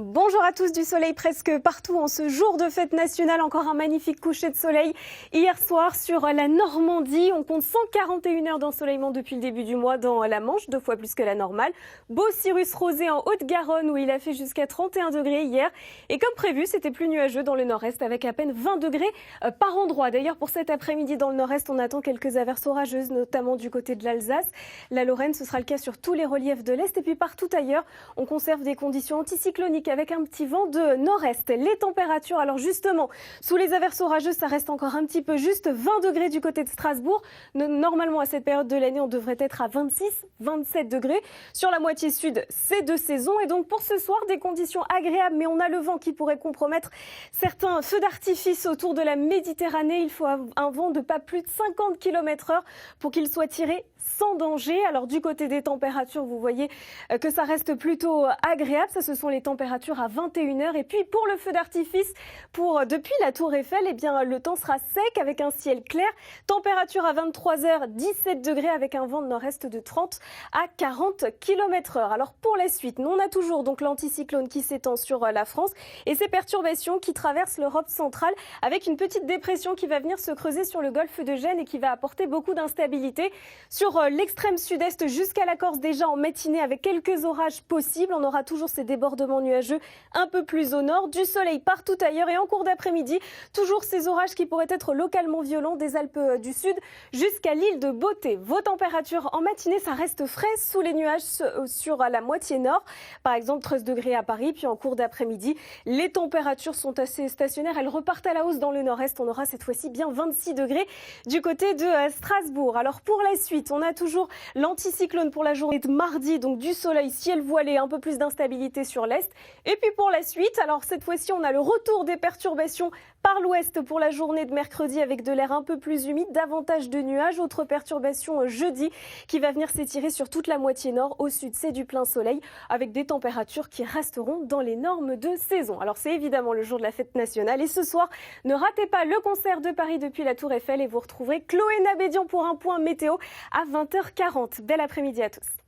Bonjour à tous, du soleil presque partout en ce jour de fête nationale. Encore un magnifique coucher de soleil hier soir sur la Normandie. On compte 141 heures d'ensoleillement depuis le début du mois dans la Manche, 2 fois plus que la normale. Beau cirrus rosé en Haute-Garonne où il a fait jusqu'à 31 degrés hier. Et comme prévu, c'était plus nuageux dans le nord-est avec à peine 20 degrés par endroit. D'ailleurs, pour cet après-midi dans le nord-est, on attend quelques averses orageuses, notamment du côté de l'Alsace. La Lorraine, ce sera le cas sur tous les reliefs de l'Est. Et puis partout ailleurs, on conserve des conditions anticycloniques avec un petit vent de nord-est. Les températures, alors justement, sous les averses orageuses, ça reste encore un petit peu juste. 20 degrés du côté de Strasbourg. Normalement, à cette période de l'année, on devrait être à 26, 27 degrés. Sur la moitié sud, c'est de saison. Et donc, pour ce soir, des conditions agréables, mais on a le vent qui pourrait compromettre certains feux d'artifice autour de la Méditerranée. Il faut un vent de pas plus de 50 km/h pour qu'il soit tiré sans danger. Alors du côté des températures, vous voyez que ça reste plutôt agréable. Ça, ce sont les températures à 21h. Et puis pour le feu d'artifice, depuis la Tour Eiffel, eh bien, le temps sera sec avec un ciel clair. Température à 23h, 17 degrés avec un vent de nord-est de 30 à 40 km/h. Alors pour la suite, on a toujours donc l'anticyclone qui s'étend sur la France et ces perturbations qui traversent l'Europe centrale avec une petite dépression qui va venir se creuser sur le golfe de Gênes et qui va apporter beaucoup d'instabilité sur l'extrême sud-est jusqu'à la Corse déjà en matinée avec quelques orages possibles. On aura toujours ces débordements nuageux un peu plus au nord, du soleil partout ailleurs et en cours d'après-midi, toujours ces orages qui pourraient être localement violents des Alpes du Sud jusqu'à l'île de Beauté. Vos températures en matinée, ça reste frais sous les nuages sur la moitié nord, par exemple 13 degrés à Paris, puis en cours d'après-midi, les températures sont assez stationnaires, elles repartent à la hausse dans le nord-est. On aura cette fois-ci bien 26 degrés du côté de Strasbourg. Alors pour la suite, on a toujours l'anticyclone pour la journée de mardi, donc du soleil, ciel voilé, un peu plus d'instabilité sur l'est. Et puis pour la suite, alors cette fois-ci, on a le retour des perturbations par l'ouest pour la journée de mercredi avec de l'air un peu plus humide, davantage de nuages. Autre perturbation jeudi qui va venir s'étirer sur toute la moitié nord. Au sud, c'est du plein soleil avec des températures qui resteront dans les normes de saison. Alors c'est évidemment le jour de la fête nationale et ce soir, ne ratez pas le concert de Paris depuis la Tour Eiffel et vous retrouverez Chloé Nabédian pour un point météo à 20h40. Bel après-midi à tous.